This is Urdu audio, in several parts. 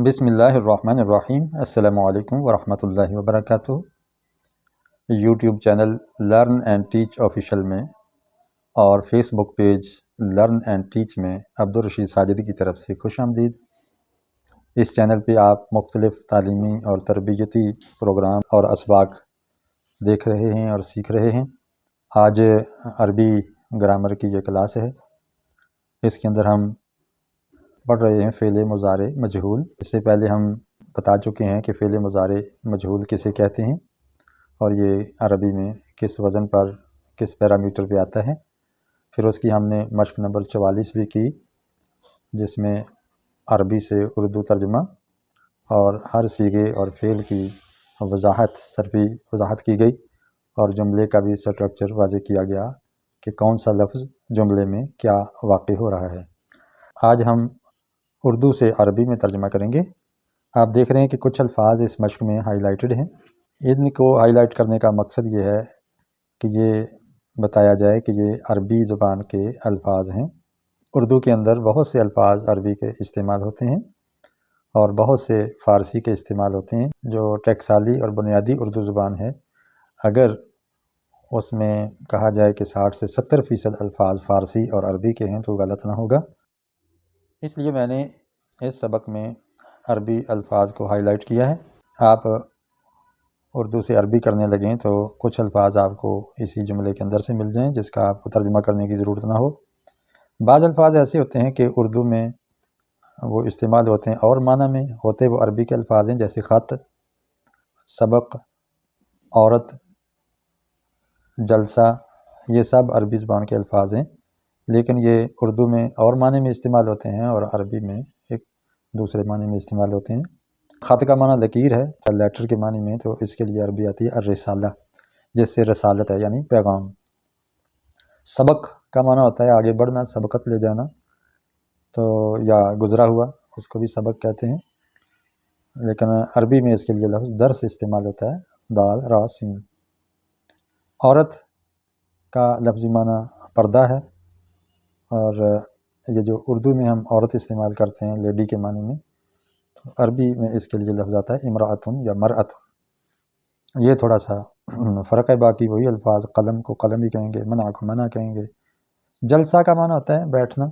بسم اللہ الرحمن الرحیم۔ السلام علیکم ورحمۃ اللہ وبرکاتہ۔ YouTube channel learn and teach official میں اور Facebook page learn and teach میں عبدالرشید ساجدی کی طرف سے خوش آمدید۔ اس چینل پہ آپ مختلف تعلیمی اور تربیتی پروگرام اور اسباق دیکھ رہے ہیں اور سیکھ رہے ہیں۔ آج عربی گرامر کی یہ کلاس ہے۔ اس کے اندر ہم پڑھ رہے ہیں فعل مضارع مجہول۔ اس سے پہلے ہم بتا چکے ہیں کہ فعل مضارع مجہول کسے کہتے ہیں اور یہ عربی میں کس وزن پر کس پیرامیٹر پہ آتا ہے۔ پھر اس کی ہم نے مشق نمبر 44 بھی کی، جس میں عربی سے اردو ترجمہ اور ہر صیغے اور فعل کی صرفی وضاحت کی گئی اور جملے کا بھی اسٹرکچر واضح کیا گیا کہ کون سا لفظ جملے میں کیا واقع ہو رہا ہے۔ آج ہم اردو سے عربی میں ترجمہ کریں گے۔ آپ دیکھ رہے ہیں کہ کچھ الفاظ اس مشق میں ہائی لائٹڈ ہیں۔ ان کو ہائی لائٹ کرنے کا مقصد یہ ہے کہ یہ بتایا جائے کہ یہ عربی زبان کے الفاظ ہیں۔ اردو کے اندر بہت سے الفاظ عربی کے استعمال ہوتے ہیں اور بہت سے فارسی کے استعمال ہوتے ہیں۔ جو ٹیکسالی اور بنیادی اردو زبان ہے، اگر اس میں کہا جائے کہ 60 سے 70% الفاظ فارسی اور عربی کے ہیں تو غلط نہ ہوگا۔ اس لیے میں نے اس سبق میں عربی الفاظ کو ہائی لائٹ کیا ہے۔ آپ اردو سے عربی کرنے لگیں تو کچھ الفاظ آپ کو اسی جملے کے اندر سے مل جائیں جس کا آپ کو ترجمہ کرنے کی ضرورت نہ ہو۔ بعض الفاظ ایسے ہوتے ہیں کہ اردو میں وہ استعمال ہوتے ہیں اور معنی میں ہوتے وہ عربی کے الفاظ ہیں، جیسے خط، سبق، عورت، جلسہ، یہ سب عربی زبان کے الفاظ ہیں، لیکن یہ اردو میں اور معنی میں استعمال ہوتے ہیں اور عربی میں ایک دوسرے معنی میں استعمال ہوتے ہیں۔ خط کا معنی لکیر ہے، لیٹر کے معنی میں، تو اس کے لیے عربی آتی ہے الرسالہ، جس سے رسالت ہے یعنی پیغام۔ سبق کا معنی ہوتا ہے آگے بڑھنا، سبقت لے جانا، تو یا گزرا ہوا، اس کو بھی سبق کہتے ہیں، لیکن عربی میں اس کے لیے لفظ درس استعمال ہوتا ہے، دال را سین۔ عورت کا لفظی معنی پردہ ہے، اور یہ جو اردو میں ہم عورت استعمال کرتے ہیں لیڈی کے معنی میں، تو عربی میں اس کے لیے لفظ آتا ہے امرأتن یا مرأتن۔ یہ تھوڑا سا فرق ہے، باقی وہی الفاظ۔ قلم کو قلم ہی کہیں گے، منع کو منع کہیں گے۔ جلسہ کا معنی ہوتا ہے بیٹھنا،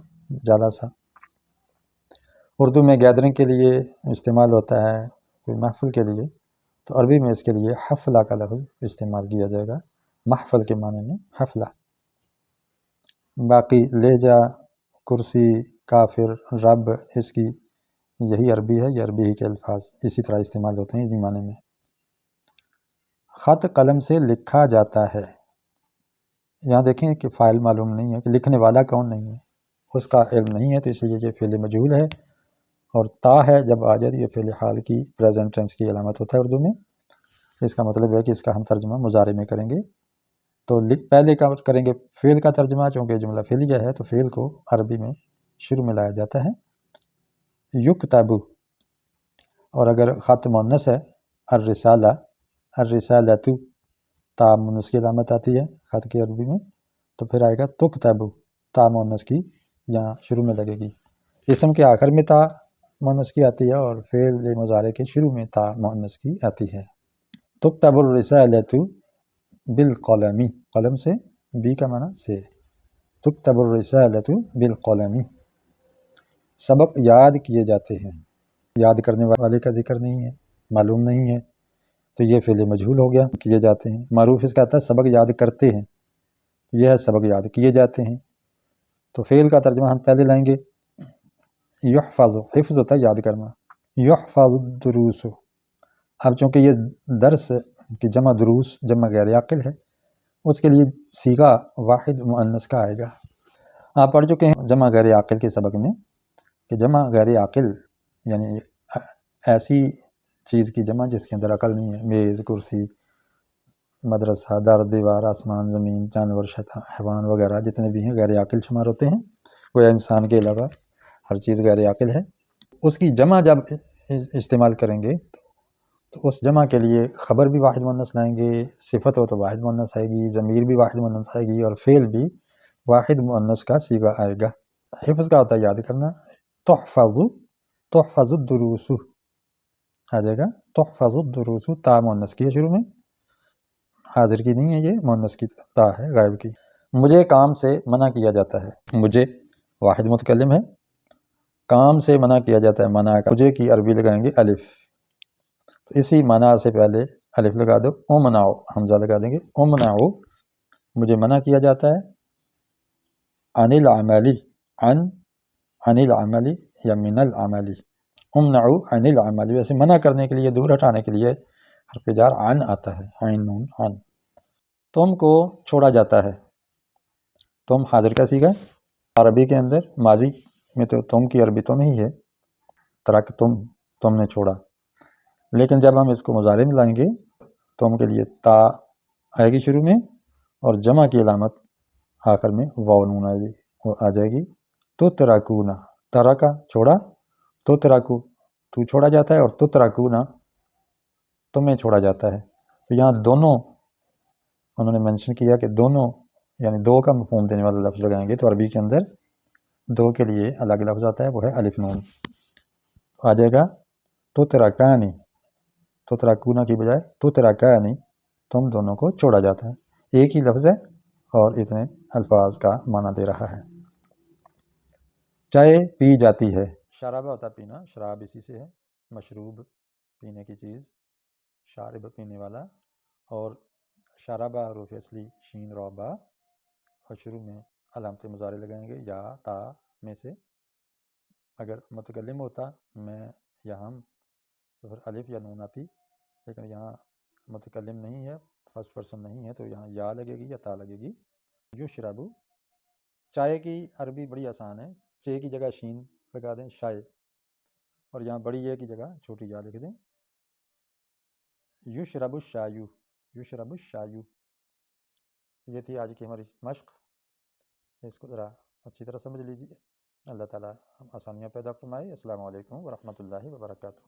جلسہ۔ اردو میں گیدرنگ کے لیے استعمال ہوتا ہے، کوئی محفل کے لیے، تو عربی میں اس کے لیے حفلہ کا لفظ استعمال کیا جائے گا، محفل کے معنی میں حفلہ۔ باقی لہجہ، کرسی، کافر، رب، اس کی یہی عربی ہے، یہ عربی ہی کے الفاظ اسی طرح استعمال ہوتے ہیں اسی معنی میں۔ خط قلم سے لکھا جاتا ہے۔ یہاں دیکھیں کہ فاعل معلوم نہیں ہے، کہ لکھنے والا کون نہیں ہے، اس کا علم نہیں ہے، تو اس لیے یہ فعل مجہول ہے، اور تا ہے جب آ جائے تو یہ فعل حال کی پریزنٹ ٹینس کی علامت ہوتا ہے اردو میں۔ اس کا مطلب ہے کہ اس کا ہم ترجمہ مضارع میں کریں گے، تو پہلے کا کریں گے فعل کا ترجمہ، چونکہ جملہ فعلیہ ہے تو فعل کو عربی میں شروع میں لایا جاتا ہے، یکتب۔ اور اگر خط مؤنث ہے، الرسالہ، الرسالۃ، تا مؤنث کی علامت آتی ہے خط کی عربی میں، تو پھر آئے گا تکتب، تا مؤنث کی یہاں شروع میں لگے گی۔ اسم کے آخر میں تا مؤنث کی آتی ہے اور فعل مضارع کے شروع میں تا مؤنث کی آتی ہے۔ تکتب الرسالۃ بالقلم، قلم سے، بی کا معنی سے، تکتب الرسالۃ بالقلم۔ سبق یاد کیے جاتے ہیں، یاد کرنے والے کا ذکر نہیں ہے، معلوم نہیں ہے، تو یہ فعل مجہول ہو گیا، کیے جاتے ہیں۔ معروف اس کا آتا ہے سبق یاد کرتے ہیں، یہ ہے سبق یاد کیے جاتے ہیں، تو فعل کا ترجمہ ہم پہلے لائیں گے، یحفظ، حفظ ہوتا ہے یاد کرنا، یحفظ الدروس۔ اب چونکہ یہ درس کی جمع دروس، جمع غیر عاقل ہے، اس کے لیے صیغہ واحد مؤنث کا آئے گا۔ آپ پڑھ چکے ہیں جمع غیر عاقل کے سبق میں کہ جمع غیر عاقل یعنی ایسی چیز کی جمع جس کے اندر عقل نہیں ہے، میز، کرسی، مدرسہ، در، دیوار، آسمان، زمین، جانور، حیوان وغیرہ جتنے بھی ہیں غیر عاقل شمار ہوتے ہیں، گویا انسان کے علاوہ ہر چیز غیر عاقل ہے۔ اس کی جمع جب استعمال کریں گے تو اس جمع کے لیے خبر بھی واحد مؤنث لائیں گے، صفت ہو تو واحد مؤنث آئے گی، ضمیر بھی واحد مؤنث آئے گی، اور فعل بھی واحد مؤنث کا صیغہ آئے گا۔ حفظ کا ہوتا ہے یاد کرنا، تحفظ، تحفظ الدروس، آ جائے گا تحفظ الدروس، تا مؤنث کی ہے شروع میں، حاضر کی نہیں ہے، یہ مؤنث کی تا ہے غائب کی۔ مجھے کام سے منع کیا جاتا ہے، مجھے واحد متکلم ہے، کام سے منع کیا جاتا ہے، منع کا مجھے کی عربی لگائیں گے الف، تو اسی منع سے پہلے الف لگا دو، امنعو حمزہ لگا دیں گے، امنعو مجھے منع کیا جاتا ہے، عن العملی، عن العملی یا من العملی، امنعو عن العملی، ویسے منع کرنے کے لیے، دور ہٹانے کے لیے حرف جار عن آتا ہے، عین نون عن۔ تم کو چھوڑا جاتا ہے، تم حاضر کا صیغہ ہے، عربی کے اندر ماضی میں تو تم کی عربی تم ہی ہے، ترک تم نے چھوڑا، لیکن جب ہم اس کو مضارع میں لائیں گے تم کے لیے تا آئے گی شروع میں، اور جمع کی علامت آخر میں واو نون آ جائے گی، تو تراکونا، ترکا چھوڑا، تو تراکو تو چھوڑا جاتا ہے، اور تو تراکونا تمہیں چھوڑا جاتا ہے۔ تو یہاں دونوں انہوں نے مینشن کیا کہ دونوں یعنی دو کا مفہوم دینے والا لفظ لگائیں گے تو عربی کے اندر دو کے لیے الگ لفظ آتا ہے، وہ ہے الف نون، آ جائے گا تو تراکانی، تو تراکونا کی بجائے تو تراکانی، تم دونوں کو چھوڑا جاتا ہے، ایک ہی لفظ ہے اور اتنے الفاظ کا معنی دے رہا ہے۔ چائے پی جاتی ہے، شرابہ ہوتا پینا، شراب اسی سے ہے، مشروب پینے کی چیز، شارب پینے والا، اور شرابہ حروف اصلی شین را با، اور شروع میں علامت مضارع لگائیں گے یا تا میں سے، اگر متکلم ہوتا میں یا ہم تو پھر الف یا نون آتی، لیکن یہاں متکلم نہیں ہے، فرسٹ پرسن نہیں ہے، تو یہاں یا لگے گی یا تا لگے گی۔ یو شرابو، چائے کی عربی بڑی آسان ہے، چے کی جگہ شین لگا دیں شائے، اور یہاں بڑی یہ کی جگہ چھوٹی یا لکھ دیں، یو شراب الشایو، یو شراب الشایو۔ یہ تھی آج کی ہماری مشق، اس کو ذرا اچھی طرح سمجھ لیجیے، اللہ تعالیٰ آسانیاں پیدا فرمائے۔ السلام علیکم ورحمۃ اللہ وبرکاتہ۔